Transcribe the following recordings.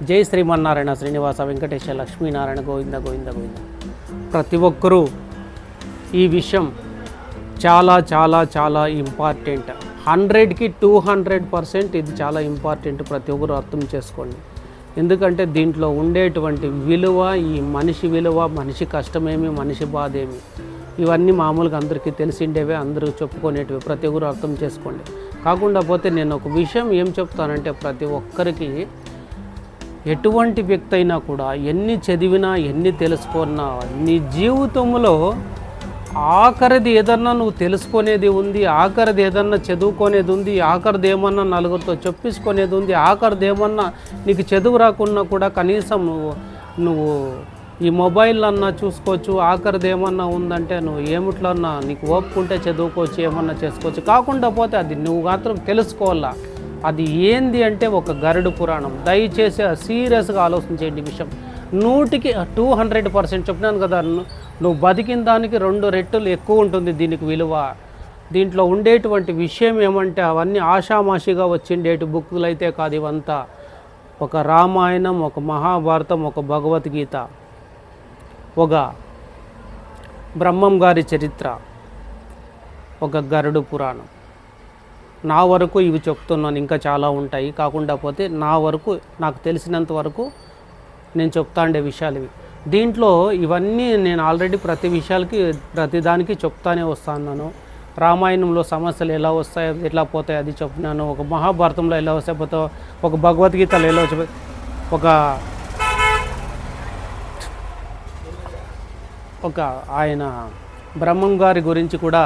జై శ్రీమన్నారాయణ శ్రీనివాస వెంకటేశ లక్ష్మీనారాయణ గోవింద గోవింద గోవింద. ప్రతి ఒక్కరూ ఈ విషయం చాలా చాలా చాలా ఇంపార్టెంట్. 100కి 200% ఇది చాలా ఇంపార్టెంట్. ప్రతి ఒక్కరు అర్థం చేసుకోండి. ఎందుకంటే దీంట్లో ఉండేటువంటి విలువ, ఈ మనిషి విలువ, మనిషి కష్టమేమి, మనిషి బాధ ఏమి, ఇవన్నీ మామూలుగా అందరికీ తెలిసిండేవే, అందరూ చెప్పుకునేటివి. ప్రతి ఒక్కరు అర్థం చేసుకోండి. కాకుండా పోతే నేను ఒక విషయం ఏం చెప్తానంటే, ప్రతి ఒక్కరికి ఎటువంటి వ్యక్తి అయినా కూడా ఎన్ని చదివినా ఎన్ని తెలుసుకున్నా నీ జీవితంలో ఆఖరిది ఏదన్నా నువ్వు తెలుసుకునేది ఉంది, ఆఖరిది ఏదన్నా చదువుకునేది ఉంది, ఆఖరిది ఏమన్నా నలుగురితో చెప్పించుకునేది ఉంది, ఆఖరిది ఏమన్నా నీకు చదువు రాకున్నా కూడా కనీసం నువ్వు ఈ మొబైల్ అన్నా చూసుకోవచ్చు. ఆఖరిది ఏమన్నా ఉందంటే నువ్వు ఏమిట్లన్నా నీకు ఓపుకుంటే చదువుకోవచ్చు, ఏమన్నా చేసుకోవచ్చు. కాకుండా పోతే అది నువ్వు మాత్రం తెలుసుకోవాలా. అది ఏంది అంటే ఒక గరుడ పురాణం. దయచేసి సీరియస్గా ఆలోచించేయండి. విషయం 100కి 200% చెప్పినాను కదా. నువ్వు బతికిన దానికి 2 రెట్లు ఎక్కువ ఉంటుంది దీనికి విలువ. దీంట్లో ఉండేటువంటి విషయం ఏమంటే అవన్నీ ఆషామాషిగా వచ్చిండేటి బుక్కులు అయితే కాదు. ఇవంతా ఒక రామాయణం, ఒక మహాభారతం, ఒక భగవద్గీత, ఒక బ్రహ్మం గారి చరిత్ర, ఒక గరుడ పురాణం. నా వరకు ఇవి చెప్తున్నాను. ఇంకా చాలా ఉంటాయి. కాకుండా పోతే నా వరకు నాకు తెలిసినంత వరకు నేను చెప్తాండే విషయాలు ఇవి. దీంట్లో ఇవన్నీ నేను ఆల్రెడీ ప్రతి విషయాలకి ప్రతిదానికి చెప్తానే వస్తున్నాను. రామాయణంలో సమస్యలు ఎలా వస్తాయి, ఎట్లా పోతాయి అది చెప్తున్నాను. ఒక మహాభారతంలో ఎలా వస్తాయి పోతావు, ఒక భగవద్గీతలో ఎలా వచ్చి, ఒక ఆయన బ్రహ్మం గారి గురించి కూడా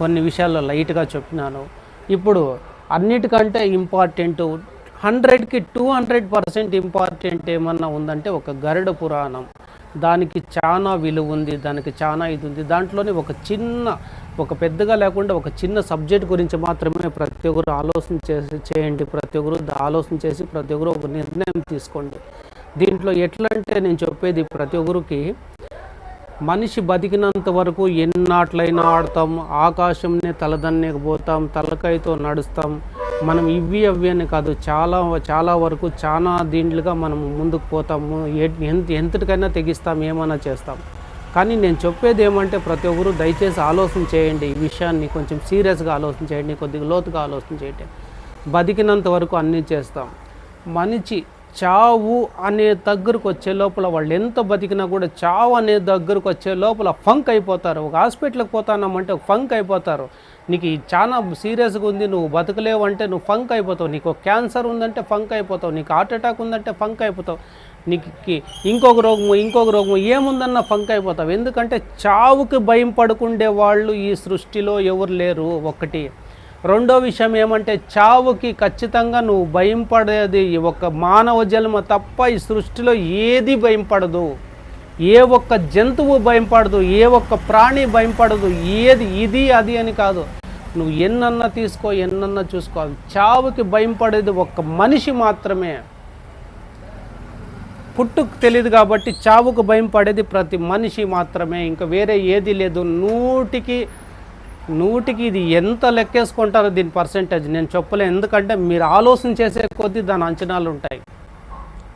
కొన్ని విషయాల్లో లైట్గా చెప్పినాను. ఇప్పుడు అన్నిటికంటే ఇంపార్టెంట్ 100కి 200% ఇంపార్టెంట్ ఏమన్నా ఉందంటే ఒక గరుడ పురాణం. దానికి చాలా విలువ ఉంది, దానికి చాలా ఇది ఉంది. దాంట్లోనే ఒక పెద్దగా లేకుండా ఒక చిన్న సబ్జెక్ట్ గురించి మాత్రమే ప్రతి ఒక్కరు ఆలోచన చేయండి. ప్రతి ఒక్కరు ఆలోచన చేసి ప్రతి ఒక్కరు ఒక నిర్ణయం తీసుకోండి. దీంట్లో ఎట్లా అంటే నేను చెప్పేది ప్రతి ఒక్కరికి, మనిషి బతికినంత వరకు ఎన్నాట్లయినా ఆడతాం, ఆకాశంనే తలదన్నేకపోతాం, తలకాయతో నడుస్తాం. మనం ఇవి అవి అని కాదు, చాలా వరకు చాలా దీంట్లుగా మనం ముందుకు పోతాము. ఎంతటికైనా తెగిస్తాం, ఏమైనా చేస్తాం. కానీ నేను చెప్పేది ఏమంటే ప్రతి ఒక్కరు దయచేసి ఆలోచన చేయండి. ఈ విషయాన్ని కొంచెం సీరియస్గా ఆలోచన చేయండి, కొద్దిగా లోతుగా ఆలోచన చేయండి. బతికినంత వరకు అన్నీ చేస్తాం. మనిషి చావు అనే దగ్గరకు వచ్చే లోపల వాళ్ళు ఎంత బతికినా కూడా చావు అనే దగ్గరకు వచ్చే లోపల ఫంక్ అయిపోతారు. ఒక హాస్పిటల్కి పోతానామంటే ఫంక్ అయిపోతారు. నీకు చాలా సీరియస్గా ఉంది, నువ్వు బతకలేవు అంటే నువ్వు ఫంక్ అయిపోతావు. నీకు క్యాన్సర్ ఉందంటే ఫంక్ అయిపోతావు, నీకు హార్ట్ అటాక్ ఉందంటే ఫంక్ అయిపోతావు, నీకు ఇంకొక రోగము ఏముందన్నా ఫంక్ అయిపోతావు. ఎందుకంటే చావుకి భయం పడుకుండే వాళ్ళు ఈ సృష్టిలో ఎవరు లేరు. ఒకటి. రెండో విషయం ఏమంటే చావుకి ఖచ్చితంగా నువ్వు భయం పడేది ఒక మానవ జన్మ తప్ప ఈ సృష్టిలో ఏది భయం పడదు. ఏ ఒక్క జంతువు భయం పడదు, ఏ ఒక్క ప్రాణి భయం పడదు. ఏది ఇది అది అని కాదు, నువ్వు ఎన్నన్నా తీసుకో, ఎన్నన్నా చూసుకో. చావుకి భయం పడేది ఒక్క మనిషి మాత్రమే. పుట్టుకు తెలియదు కాబట్టి చావుకు భయం పడేది ప్రతి మనిషి మాత్రమే, ఇంకా వేరే ఏది లేదు. 100కి ఇది ఎంత లెక్కేసుకుంటారో దీని పర్సెంటేజ్ నేను చెప్పలేను. ఎందుకంటే మీరు ఆలోచన చేసే కొద్దీ దాని అంచనాలు ఉంటాయి.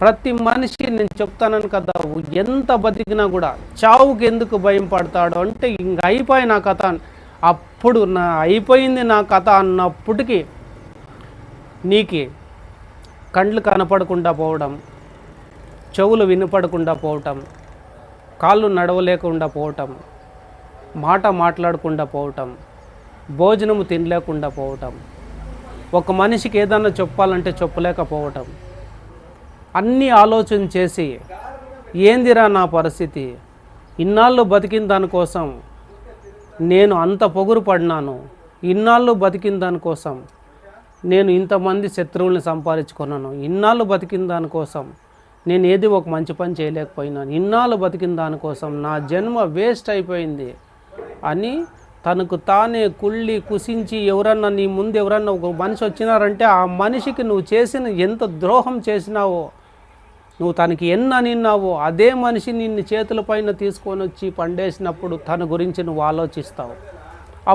ప్రతి మనిషి నేను చెప్తానని కదా, ఎంత బతికినా కూడా చావుకి ఎందుకు భయం పడతాడు అంటే ఇంక అయిపోయి నా కథ, అప్పుడు అయిపోయింది నా కథ అన్నప్పటికీ నీకు కండ్లు కనపడకుండా పోవడం, చెవులు వినపడకుండా పోవటం, కాళ్ళు నడవలేకుండా పోవటం, మాట మాట్లాడకుండా పోవటం, భోజనము తినలేకుండా పోవటం, ఒక మనిషికి ఏదన్నా చెప్పాలంటే చెప్పలేకపోవటం, అన్నీ ఆలోచన చేసి ఏందిరా నా పరిస్థితి, ఇన్నాళ్ళు బతికిన దానికోసం నేను అంత పొగురు పడినాను, ఇన్నాళ్ళు బతికిన దానికోసం నేను ఇంతమంది శత్రువుల్ని సంపాదించుకున్నాను, ఇన్నాళ్ళు బతికిన దానికోసం నేను ఏది ఒక మంచి పని చేయలేకపోయినాను, ఇన్నాళ్ళు బతికిన దానికోసం నా జన్మ వేస్ట్ అయిపోయింది అని తనకు తానే కుసించి ఎవరన్నా నీ ముందు ఎవరన్నా ఒక మనిషి వచ్చినారంటే ఆ మనిషికి నువ్వు చేసిన ఎంత ద్రోహం చేసినావో, నువ్వు తనకి అనిన్నావో అదే మనిషి నిన్ను చేతులపైన తీసుకొని వచ్చి పండేసినప్పుడు తన గురించి నువ్వు ఆలోచిస్తావు.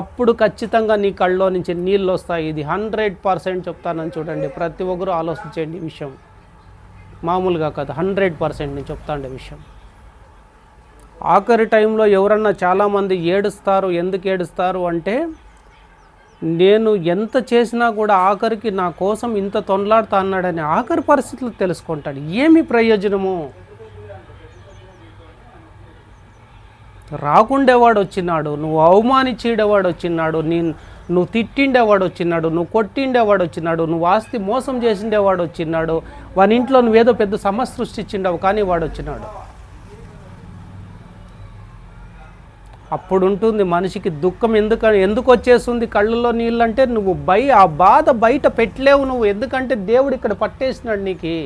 అప్పుడు ఖచ్చితంగా నీ కళ్ళలో నుంచి నీళ్ళు వస్తాయి. ఇది 100% చెప్తానని చూడండి. ప్రతి ఒక్కరూ ఆలోచించండి ఈ విషయం. మామూలుగా కాదు, 100% నేను చెప్తాండే విషయం. ఆఖరి టైంలో ఎవరన్నా చాలామంది ఏడుస్తారు. ఎందుకు ఏడుస్తారు అంటే, నేను ఎంత చేసినా కూడా ఆఖరికి నా కోసం ఇంత తొందలాడుతా అన్నాడని ఆఖరి పరిస్థితులు తెలుసుకుంటాడు. ఏమి ప్రయోజనము? రాకుండేవాడు వచ్చినాడు, నువ్వు అవమానించేవాడు వచ్చినాడు, నువ్వు తిట్టిండేవాడు వచ్చినాడు, నువ్వు కొట్టిండేవాడు వచ్చినాడు, నువ్వు ఆస్తి మోసం చేసిండేవాడు వచ్చినాడు, వాని ఇంట్లో నువ్వేదో పెద్ద సమస్య సృష్టించిండవు, కానీ వాడు వచ్చినాడు. అప్పుడు ఉంటుంది మనిషికి దుఃఖం. ఎందుకు వచ్చేస్తుంది కళ్ళల్లో నీళ్ళు అంటే, నువ్వు ఆ బాధ బయట పెట్టలేవు నువ్వు. ఎందుకంటే దేవుడు ఇక్కడ పట్టేసినాడు నీకు.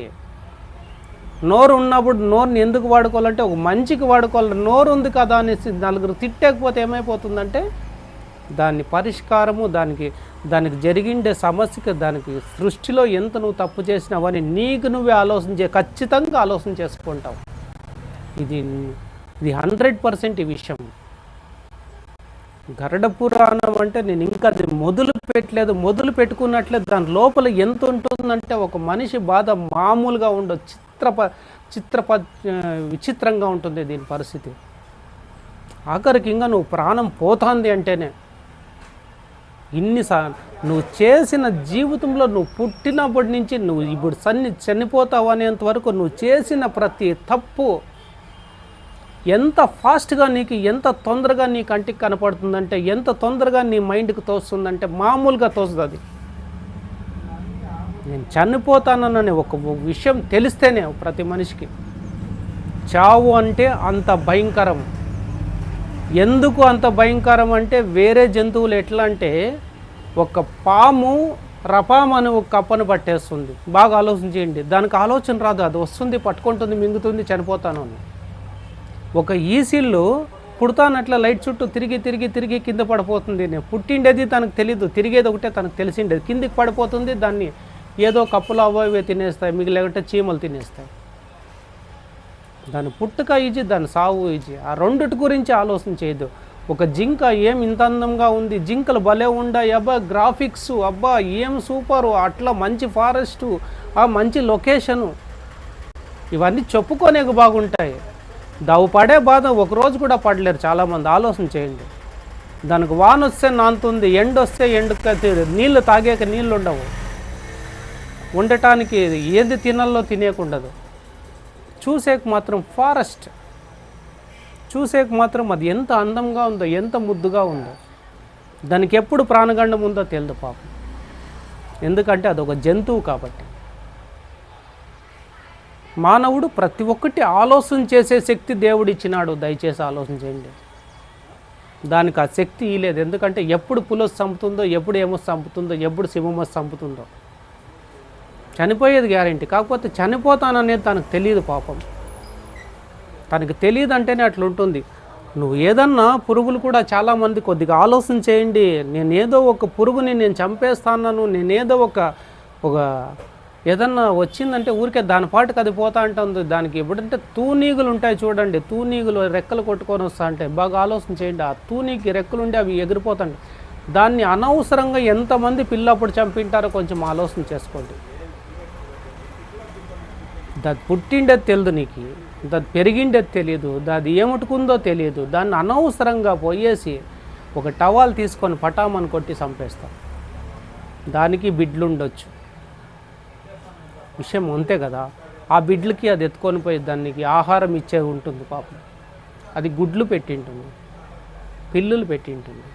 నోరు ఉన్నప్పుడు నోరుని ఎందుకు వాడుకోవాలంటే ఒక మంచికి వాడుకోవాలి. నోరు ఉంది కదా అనేసి నలుగురు తిట్టకపోతే ఏమైపోతుందంటే, దాని పరిష్కారము, దానికి జరిగిండే సమస్యకి, దానికి సృష్టిలో ఎంత నువ్వు తప్పు చేసినావని నీకు నువ్వే ఖచ్చితంగా ఆలోచన చేసుకుంటావు. ఇది 100% ఈ విషయం. గరుడ పురాణం అంటే నేను ఇంకా అది మొదలు పెట్టుకున్నట్లే దాని లోపల ఎంత ఉంటుందంటే, ఒక మనిషి బాధ మామూలుగా ఉండదు, విచిత్రంగా ఉంటుంది దీని పరిస్థితి. ఆఖరికి ఇంకా నువ్వు ప్రాణం పోతుంది అంటేనే, నువ్వు చేసిన జీవితంలో నువ్వు పుట్టినప్పటి నుంచి నువ్వు ఇప్పుడు చనిపోతావు అనేంత వరకు నువ్వు చేసిన ప్రతి తప్పు ఎంత ఫాస్ట్గా నీకు, ఎంత తొందరగా నీ కంటికి కనపడుతుందంటే, ఎంత తొందరగా నీ మైండ్కి తోస్తుందంటే మామూలుగా తోస్తుంది. నేను చనిపోతాననే ఒక విషయం తెలిస్తేనే ప్రతి మనిషికి చావు అంటే అంత భయంకరం. ఎందుకు అంత భయంకరం అంటే, వేరే జంతువులు ఎట్లా అంటే, ఒక పాము రపామని ఒక కప్పను పట్టేస్తుంది. బాగా ఆలోచించేయండి. దానికి ఆలోచన రాదు, అది వస్తుంది, పట్టుకుంటుంది, మింగుతుంది, చనిపోతాను అని. ఒక ఈసిల్లు పుడతానట్లా లైట్ చుట్టూ తిరిగి కింద పడిపోతుంది. నేను పుట్టిండేది తనకు తెలీదు, తిరిగేది ఒకటే తనకు తెలిసిండేది. కిందికి పడిపోతుంది, దాన్ని ఏదో కప్పులు అవే తినేస్తాయి, మిగిలితే చీమలు తినేస్తాయి. దాని పుట్టుక ఈజీ, దాని సావు ఈజీ. ఆ రెండిటి గురించి ఆలోచన చేయదు. ఒక జింక ఏం ఇంత అందంగా ఉంది, జింకలు భలే ఉండాయి, అబ్బా గ్రాఫిక్స్, అబ్బా ఏం సూపరు, అట్లా మంచి ఫారెస్టు, ఆ మంచి లొకేషను, ఇవన్నీ చెప్పుకోనేకు బాగుంటాయి. దావు పడే బాధ ఒకరోజు కూడా పడలేరు చాలామంది. ఆలోచన చేయండి. దానికి వాన వస్తే నానుతుంది, ఎండ వస్తే నీళ్ళు తాగాక నీళ్ళు ఉండవు, ఉండటానికి ఏది తినాలో తినేకుండదు. చూసేకు మాత్రం ఫారెస్ట్, చూసేకు మాత్రం అది ఎంత అందంగా ఉందో, ఎంత ముద్దుగా ఉందో. దానికి ఎప్పుడు ప్రాణగండం ఉందో తెలియదు పాపం. ఎందుకంటే అదొక జంతువు కాబట్టి. మానవుడు ప్రతి ఒక్కటి ఆలోచన చేసే శక్తి దేవుడు ఇచ్చినాడు. దయచేసి ఆలోచన చేయండి. దానికి ఆ శక్తి ఇలేదు. ఎందుకంటే ఎప్పుడు పులి చంపుతుందో, ఎప్పుడు ఏమో చంపుతుందో, ఎప్పుడు సింహం చంపుతుందో చనిపోయేది గ్యారెంటీ. కాకపోతే చనిపోతాననేది తనకు తెలియదు పాపం. తనకు తెలియదు అంటేనే అట్లుంటుంది. నువ్వు ఏదన్నా పురుగులు కూడా చాలామంది కొద్దిగా ఆలోచన చేయండి. నేనేదో ఒక పురుగుని నేను చంపేస్తాను, నేనేదో ఒక ఏదన్నా వచ్చిందంటే ఊరికే దాని పాటుకు అది పోతా ఉంటుంది. దానికి ఎప్పుడంటే తూనీగులు ఉంటాయి చూడండి, తూనీగులు రెక్కలు కొట్టుకొని వస్తా అంటే బాగా ఆలోచన చేయండి. ఆ తూనీకి రెక్కలు ఉండి అవి ఎగిరిపోతాయి. దాన్ని అనవసరంగా ఎంతమంది పిల్లప్పుడు చంపింటారో కొంచెం ఆలోచన చేసుకోండి. దాది పుట్టిండేది తెలియదు నీకు, దాది పెరిగిండేది తెలియదు, దాది ఏముట్టుకుందో తెలియదు. దాన్ని అనవసరంగా పోయేసి ఒక టవాల్ తీసుకొని పటామని కొట్టి చంపేస్తాం. దానికి బిడ్లు ఉండొచ్చు, విషయం అంతే కదా. ఆ బిడ్లకి అది ఎత్తుకొని పోయి దానికి ఆహారం ఇచ్చే ఉంటుంది పాపం. అది గుడ్లు పెట్టింటుంది, పిల్లులు పెట్టింటుంది,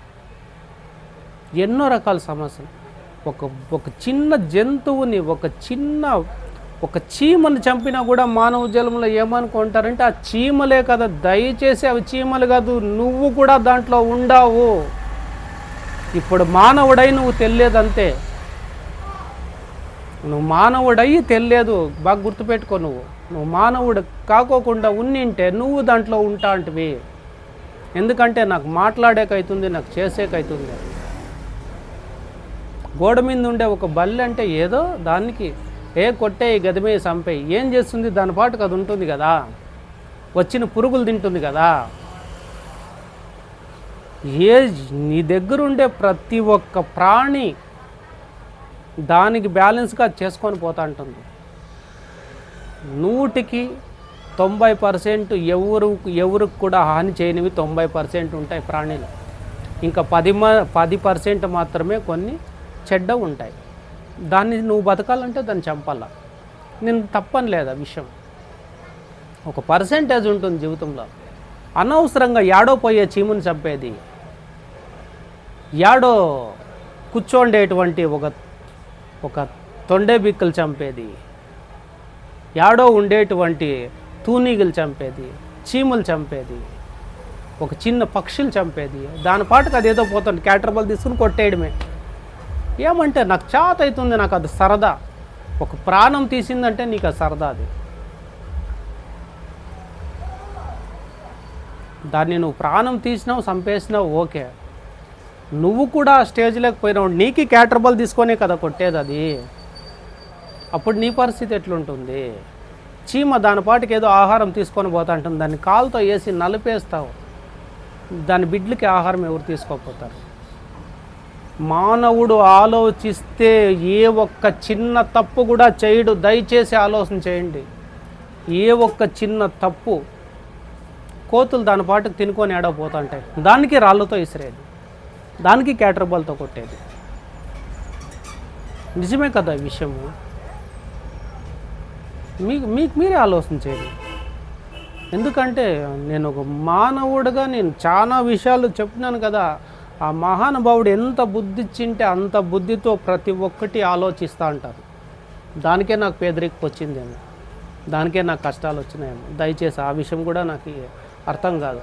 ఎన్నో రకాల సమస్యలు. ఒక చిన్న జంతువుని, ఒక చీమను చంపినా కూడా మానవ జలంలో ఏమనుకుంటారంటే ఆ చీమలే కదా. దయచేసి అవి చీమలు కాదు, నువ్వు కూడా దాంట్లో ఉండావు. ఇప్పుడు మానవుడై నువ్వు తెలియదంతే. నువ్వు మానవుడయ్యి తెలియదు, బాగా గుర్తుపెట్టుకో. నువ్వు మానవుడు కాకోకుండా ఉన్నింటే నువ్వు దాంట్లో ఉంటా అంటివి. ఎందుకంటే నాకు మాట్లాడేకైతుంది, నాకు చేసేకైతుంది. గోడ మీద ఉండే ఒక బల్లి అంటే ఏదో దానికి కొట్టే గదిమే చంపేయి ఏం చేస్తుంది, దాని పాటుకు అది ఉంటుంది కదా, వచ్చిన పురుగులు తింటుంది కదా. నీ దగ్గరుండే ప్రతి ఒక్క ప్రాణి దానికి బ్యాలెన్స్గా చేసుకొని పోతా ఉంటుంది. 100కి 90% ఎవరికి కూడా హాని చేయనివి 90% ఉంటాయి ప్రాణులు. ఇంకా 10% మాత్రమే కొన్ని చెడ్డ ఉంటాయి. దాన్ని నువ్వు బతకాలంటే దాన్ని చంపాలా. నేను తప్పని లేదా విషయం, ఒక పర్సెంటేజ్ ఉంటుంది జీవితంలో. అనవసరంగా యాడో పోయే చీముని చంపేది, యాడో కూర్చోండేటువంటి ఒక తొండే బిక్కలు చంపేది, యాడో ఉండేటువంటి తూనీగులు చంపేది, చీములు చంపేది, ఒక చిన్న పక్షులు చంపేది, దాని పాటుకు అదేదో పోతుంది క్యాటర్బల్ తీసుకుని కొట్టేయడమే. ఏమంటే నాకు చాత అవుతుంది, నాకు అది సరదా. ఒక ప్రాణం తీసిందంటే నీకు అది సరదా. అది దాన్ని నువ్వు ప్రాణం తీసినావు, చంపేసినావు, ఓకే. నువ్వు కూడా స్టేజ్లోకి పోయినావు, నీకు క్యాటర్బల్ తీసుకొనే కదా కొట్టేది అది. అప్పుడు నీ పరిస్థితి ఎట్లుంటుంది? చీమ దాని పాటికి ఏదో ఆహారం తీసుకొని పోతా ఉంటుంది, దాన్ని కాలుతో వేసి నలిపేస్తావు, దాని బిడ్డలకి ఆహారం ఎవరు తీసుకోకపోతారు? మానవుడు ఆలోచిస్తే ఏ ఒక్క చిన్న తప్పు కూడా చేయడు. దయచేసి ఆలోచన చేయండి. ఏ ఒక్క చిన్న తప్పు, కోతులు దాని పాటుకు తినుకొని ఏడపోతుంటాయి, దానికి రాళ్ళతో ఇసిరేది, దానికి క్యాటర్బాల్తో కొట్టేది. నిజమే కదా ఈ విషయము? మీకు మీరే ఆలోచన చేయండి. ఎందుకంటే నేను ఒక మానవుడిగా నేను చాలా విషయాలు చెప్తున్నాను కదా. ఆ మహానుభావుడు ఎంత బుద్ధి ఇచ్చింటే అంత బుద్ధితో ప్రతి ఒక్కటి ఆలోచిస్తూ అంటారు. దానికే నాకు పేదరికం వచ్చిందేమో, దానికే నాకు కష్టాలు వచ్చినాయేమో. దయచేసి ఆ విషయం కూడా నాకు అర్థం కాదు.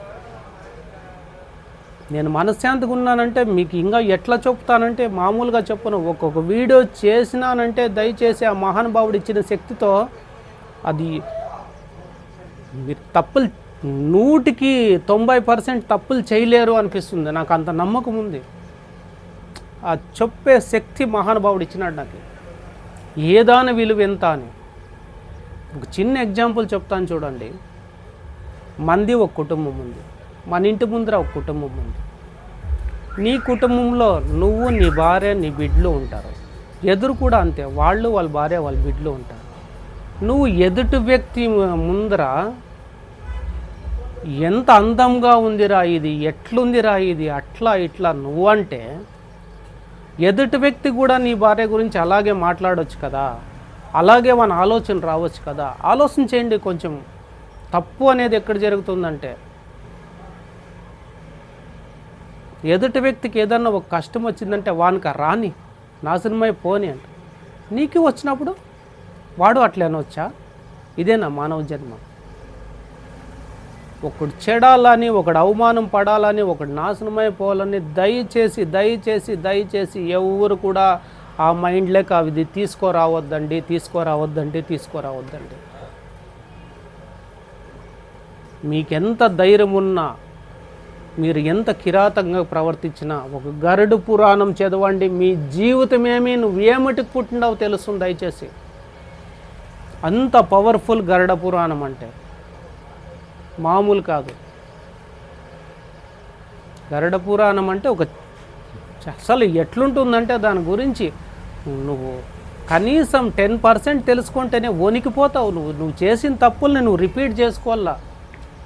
నేను మనశ్శాంతిగా ఉన్నానంటే మీకు ఇంకా ఎట్లా చెప్తానంటే మామూలుగా చెప్పను. ఒక్కొక్క వీడియో చేసినానంటే దయచేసి ఆ మహానుభావుడు ఇచ్చిన శక్తితో అది మీరు తప్పులు 100కి 90% తప్పులు చేయలేరు అనిపిస్తుంది. నాకు అంత నమ్మకం ఉంది. ఆ చెప్పే శక్తి మహానుభావుడు ఇచ్చినాడు నాకు. ఏదాని విలువ ఎంత అని ఒక చిన్న ఎగ్జాంపుల్ చెప్తాను చూడండి. మంది ఒక కుటుంబం ఉంది, మన ఇంటి ముందర ఒక కుటుంబం ఉంది. నీ కుటుంబంలో నువ్వు, నీ భార్య, నీ బిడ్డలు ఉంటారు. ఎదురు కూడా అంతే, వాళ్ళు, వాళ్ళ భార్య, వాళ్ళ బిడ్డలు ఉంటారు. నువ్వు ఎదుటి వ్యక్తి ముందర ఎంత అందంగా ఉందిరా ఇది, ఎట్లుందిరా ఇది, అట్లా ఇట్లా నువ్వంటే ఎదుటి వ్యక్తి కూడా నీ భార్య గురించి అలాగే మాట్లాడవచ్చు కదా, అలాగే మన ఆలోచన రావచ్చు కదా. ఆలోచన చేయండి కొంచెం. తప్పు అనేది ఎక్కడ జరుగుతుందంటే ఎదుటి వ్యక్తికి ఏదన్నా ఒక కష్టం వచ్చిందంటే వానికి రాని నాశనమై పోని అంట. నీకు వచ్చినప్పుడు వాడు అట్లేనొచ్చా? ఇదేనా మానవ జన్మ? ఒకడు చెడాలని, ఒకడు అవమానం పడాలని, ఒకడు నాశనమైపోవాలని దయచేసి దయచేసి దయచేసి ఎవరు కూడా ఆ మైండ్లోకి అవి తీసుకురావద్దండి, తీసుకురావద్దండి, తీసుకురావద్దండి. మీకెంత ధైర్యం ఉన్నా, మీరు ఎంత కిరాతంగా ప్రవర్తించినా ఒక గరుడు పురాణం చదవండి. మీ జీవితమేమి, నువ్వేమిటికి పుట్టినావు తెలుస్తుంది దయచేసి. అంత పవర్ఫుల్ గరుడ పురాణం అంటే మామూలు కాదు. గరుడ పురాణం అంటే అసలు ఎట్లుంటుందంటే దాని గురించి నువ్వు కనీసం 10% తెలుసుకుంటేనే వణికిపోతావు. నువ్వు చేసిన తప్పుల్ని నువ్వు రిపీట్ చేసుకోవాలా.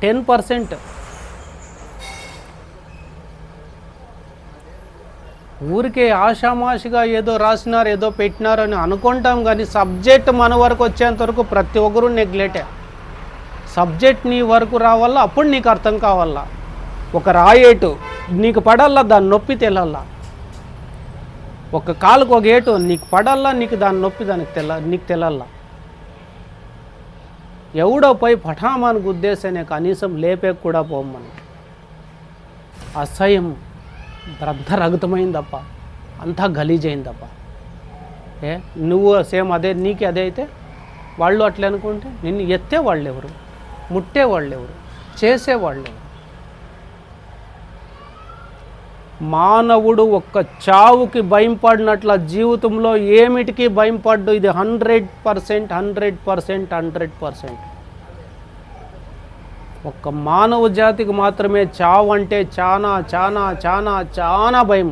10% ఊరికే ఆషామాషిగా ఏదో రాసినారు, ఏదో పెట్టినారు అని అనుకుంటాం. కానీ సబ్జెక్ట్ మన వరకు వచ్చేంత వరకు ప్రతి ఒక్కరూ నెగ్లెటే. సబ్జెక్ట్ నీ వరకు రావాలా, అప్పుడు నీకు అర్థం కావాలా. ఒక రాయేటు నీకు పడాలా, దాని నొప్పి తెలల్లా. ఒక కాలుకు ఒక ఏటు నీకు పడాలా, నీకు దాని నొప్పి నీకు తెలల్లా. ఎవడో పోయి పఠామాను గుద్దేసేనే కనీసం లేపే కూడా పోమ్మని. అసహ్యం రక్తరహితమైందప్ప, అంతా గలీజైందప్ప. నువ్వు సేమ్ అదే, నీకు అదే అయితే వాళ్ళు అట్లా అనుకుంటే నిన్ను ఎత్తే వాళ్ళు ఎవరు, ముట్టే వాళ్ళు ఎవరు, చేసేవాళ్ళు ఎవరు? మానవుడు ఒక్క చావుకి భయపడినట్ల జీవితంలో ఏమిటికి భయపడ్డు. ఇది 100%. ఒక్క మానవ జాతికి మాత్రమే చావు అంటే చాలా చాలా చాలా చాలా భయం.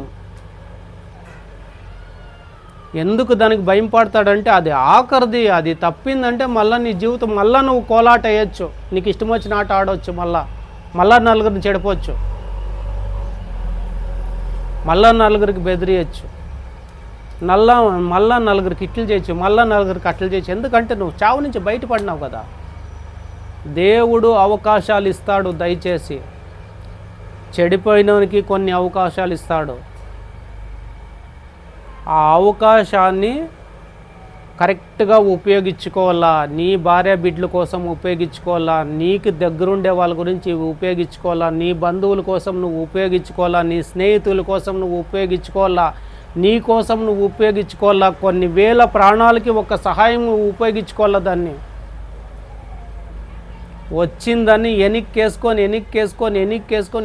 ఎందుకు దానికి భయం పడతాడంటే అది ఆఖరిది, అది తప్పిందంటే మళ్ళీ నీ జీవితం మళ్ళీ నువ్వు కోలాట వేయచ్చు, నీకు ఇష్టం వచ్చిన ఆట ఆడవచ్చు, మళ్ళా నలుగురిని చెడిపోవచ్చు, మళ్ళా నలుగురికి బెదిరియచ్చు, మళ్ళా నలుగురికి ఇట్లు చేయొచ్చు, మళ్ళా నలుగురికి అట్లు చేయొచ్చు. ఎందుకంటే నువ్వు చావు నుంచి బయటపడినావు కదా. దేవుడు అవకాశాలు ఇస్తాడు, దయచేసి చెడిపోయినోనికి కొన్ని అవకాశాలు ఇస్తాడు. ఆ అవకాశాన్ని కరెక్ట్గా ఉపయోగించుకోవాలా, నీ భార్య బిడ్డల కోసం ఉపయోగించుకోవాలా, నీకు దగ్గరుండే వాళ్ళ గురించి ఉపయోగించుకోవాలా, నీ బంధువుల కోసం నువ్వు ఉపయోగించుకోవాలా, నీ స్నేహితుల కోసం నువ్వు ఉపయోగించుకోవాలా, నీ కోసం నువ్వు ఉపయోగించుకోవాలా. కొన్ని వేల ప్రాణాలకి ఒక సహాయం నువ్వు ఉపయోగించుకోవాలా. దాన్ని వచ్చిందని ఎనిక్కేసుకొని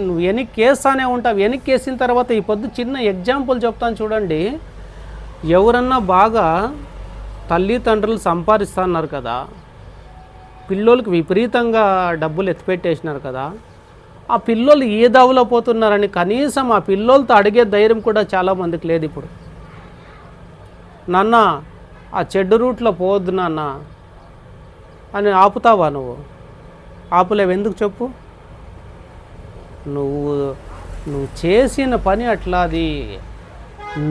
నువ్వు ఎనిక్కేస్తానే ఉంటావు. ఎనిక్కేసిన తర్వాత ఈ పొద్దు చిన్న ఎగ్జాంపుల్ చెప్తాను చూడండి. ఎవరన్నా బాగా తల్లిదండ్రులు సంపాదిస్తున్నారు కదా, పిల్లోళ్ళకి విపరీతంగా డబ్బులు ఎత్తిపెట్టేసినారు కదా, ఆ పిల్లోళ్ళు ఏ దావులో పోతున్నారని కనీసం ఆ పిల్లోళ్ళతో అడిగే ధైర్యం కూడా చాలామందికి లేదు. ఇప్పుడు నాన్న ఆ చెడ్డు రూట్లో పోవద్దు నాన్న అని ఆపుతావా? నువ్వు ఆపులేవు. ఎందుకు చెప్పు? నువ్వు చేసిన పని అట్లా. అది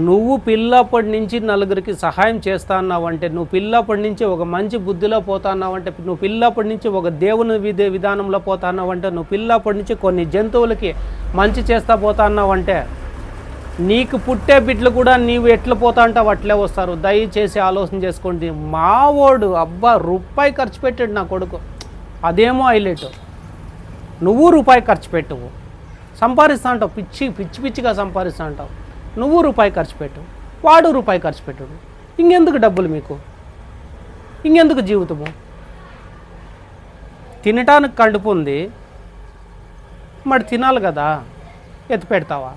నువ్వు పిల్లప్పటి నుంచి నలుగురికి సహాయం చేస్తా అన్నావంటే, నువ్వు పిల్లప్పటి నుంచి ఒక మంచి బుద్ధిలో పోతా అన్నావంటే, నువ్వు పిల్లప్పటి నుంచి ఒక దేవుని విధానంలో పోతా అన్నావంటే, నువ్వు పిల్లప్పటి నుంచి కొన్ని జంతువులకి మంచి చేస్తా పోతా అన్నావంటే, నీకు పుట్టే బిడ్డలు కూడా నీవు ఎట్లా పోతా అంటావు అట్లే వస్తారు. దయచేసి ఆలోచన చేసుకోండి. మావోడు అబ్బా రూపాయి ఖర్చు పెట్టాడు నా కొడుకు, అదేమో హైలైట్. నువ్వు రూపాయి ఖర్చు పెట్టువు, సంపాదిస్తా అంటావు, పిచ్చిగా సంపాదిస్తా అంటావు. నువ్వు రూపాయి ఖర్చు పెట్టు, వాడు రూపాయి ఖర్చు పెట్టడు. ఇంకెందుకు డబ్బులు మీకు? ఇంకెందుకు జీవితము? తినటానికి కడుపు ఉంది, మరి తినాలి కదా, ఎత్తి పెడతావా?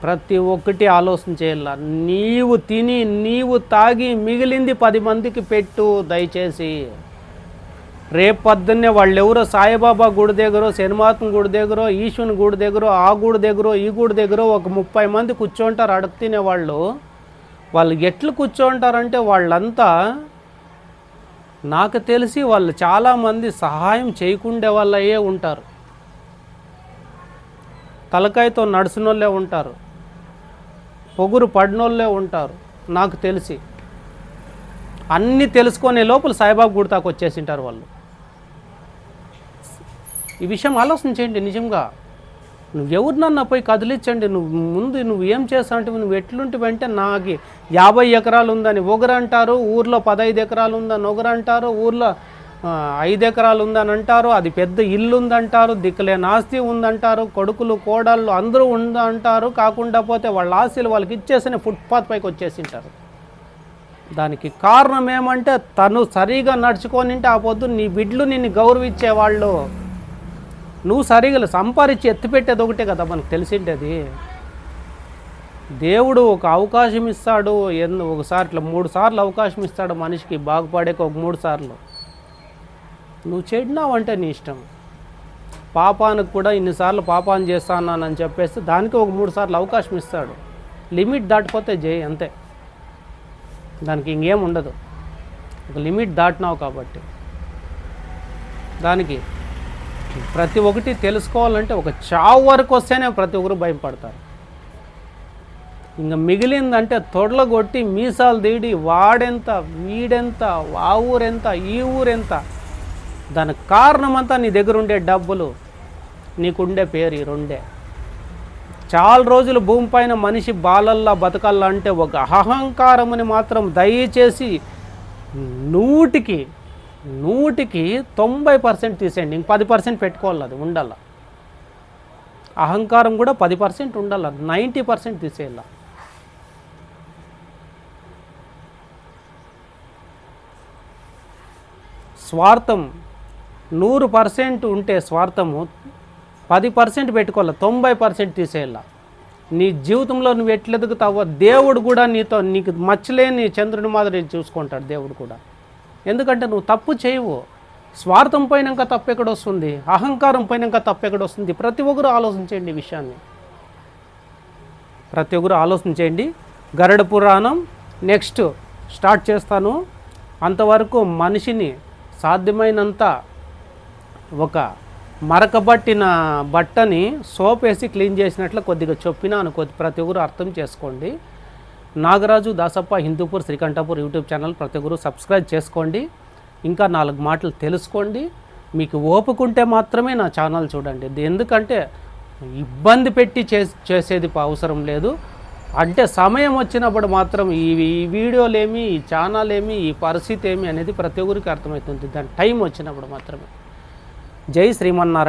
ప్రతి ఒక్కటి ఆలోచన చేయాల. నీవు తిని నీవు తాగి మిగిలింది 10 మందికి పెట్టు దయచేసి. రేపు పొద్దున్నే వాళ్ళు ఎవరో సాయిబాబా గుడి దగ్గర, శనిమాతం గుడి దగ్గర, ఈశ్వరుని గుడి దగ్గర, ఆ గుడి దగ్గర, ఈ గుడి దగ్గర ఒక 30 మంది కూర్చోంటారు అడుగు తినేవాళ్ళు. వాళ్ళు ఎట్లు కూర్చోంటారంటే వాళ్ళంతా నాకు తెలిసి వాళ్ళు చాలామంది సహాయం చేయకుండే వాళ్ళే ఉంటారు, తలకాయతో నడిచినోళ్ళే ఉంటారు, పొగురు పడినోళ్ళే ఉంటారు. నాకు తెలిసి అన్నీ తెలుసుకునే లోపల సాయిబాబా గుడితాకు వచ్చేసింటారు వాళ్ళు. ఈ విషయం ఆలోచించండి. నిజంగా నువ్వెవరినన్నా పోయి కదిలించండి. నువ్వు ఏం చేస్తావు అంటే, నువ్వు ఎట్లుంటివంటే, నాకు 50 ఎకరాలు ఉందని ఒకరు అంటారు, ఊర్లో 15 ఎకరాలు ఉందని ఒకరు అంటారు, ఊర్లో 5 ఎకరాలు ఉందని అంటారు, అది పెద్ద ఇల్లు ఉందంటారు, దిక్కులేని ఆస్తి ఉందంటారు, కొడుకులు కోడళ్ళు అందరూ ఉందంటారు. కాకుండా పోతే వాళ్ళ ఆస్తులు వాళ్ళకి ఇచ్చేసిన ఫుట్పాత్ పైకి వచ్చేసింటారు. దానికి కారణం ఏమంటే, తను సరిగా నడుచుకొనింటే ఆ పొద్దు నీ బిడ్డలు నిన్ను గౌరవించేవాళ్ళు. నువ్వు సరిగా సంపాదించి ఎత్తిపెట్టేది ఒకటే కదా మనకు తెలిసిండేది. దేవుడు ఒక అవకాశం ఇస్తాడు, ఒకసారి ఇట్లా 3 సార్లు అవకాశం ఇస్తాడు మనిషికి బాగుపడేకి. ఒక 3 సార్లు నువ్వు చెడినావంటే నీ ఇష్టం. పాపానికి కూడా ఇన్నిసార్లు పాపాన్ని చేస్తానని చెప్పేసి దానికి ఒక 3 సార్లు అవకాశం ఇస్తాడు. లిమిట్ దాటిపోతే చేయి అంతే, దానికి ఇంకేం ఉండదు. ఒక లిమిట్ దాటినావు కాబట్టి దానికి ప్రతి ఒక్కటి తెలుసుకోవాలంటే ఒక చావు వరకు వస్తేనే ప్రతి ఒక్కరు భయపడతారు. ఇంకా మిగిలిందంటే తొడలగొట్టి మీసాలు తీడి వాడెంత వీడెంత ఆ ఊరెంత ఈ ఊరెంత, దానికి కారణమంతా నీ దగ్గర ఉండే డబ్బులు, నీకుండే పేరు, ఈ రెండే. చాలా రోజులు భూమి పైన మనిషి బాలల్లా బతకల్లా అంటే ఒక అహంకారముని మాత్రం దయచేసి 100కి 90% తీసేయండి. ఇంక 10% పెట్టుకోవాలి, అది ఉండాల. అహంకారం కూడా 10% ఉండాలి, 90% తీసేయాల. స్వార్థం 100% ఉంటే స్వార్థము 10% పెట్టుకోవాలి, 90% తీసేయాల. నీ జీవితంలో నువ్వు ఎట్లా ఎదుగుతావో దేవుడు కూడా నీకు మచ్చలేని చంద్రుని మాదిరి చూసుకుంటాడు దేవుడు కూడా. ఎందుకంటే నువ్వు తప్పు చేయవు. స్వార్థం పోయినాక తప్పు ఎక్కడొస్తుంది, అహంకారం పోయినాక తప్పు ఎక్కడొస్తుంది? ప్రతి ఒక్కరూ ఆలోచించండి ఈ విషయాన్ని. ప్రతి ఒక్కరు ఆలోచన చేయండి. గరుడ పురాణం నెక్స్ట్ స్టార్ట్ చేస్తాను. అంతవరకు మనిషిని సాధ్యమైనంత ఒక మరకబట్టిన బట్టని సోప్ వేసి క్లీన్ చేసినట్లు కొద్దిగా చెప్పినాను, ప్రతి ఒక్కరు అర్థం చేసుకోండి. నాగరాజు దాసప్ప హిందూపూర్ శ్రీకంఠపూర్ యూట్యూబ్ ఛానల్ ప్రతి ఒక్కరు సబ్స్క్రైబ్ చేసుకోండి. ఇంకా 4 మాటలు తెలుసుకోండి. మీకు ఓపుకుంటే మాత్రమే నా ఛానల్ చూడండి. ఎందుకంటే ఇబ్బంది పెట్టి చేసేది అవసరం లేదు. అంటే సమయం వచ్చినప్పుడు మాత్రం ఈ వీడియోలేమి, ఈ ఛానల్ ఏమి, ఈ పరిస్థితి ఏమి అనేది ప్రతి ఒక్కరికి అర్థమవుతుంది. దాని టైం వచ్చినప్పుడు మాత్రమే. జై శ్రీమన్నారాయణ.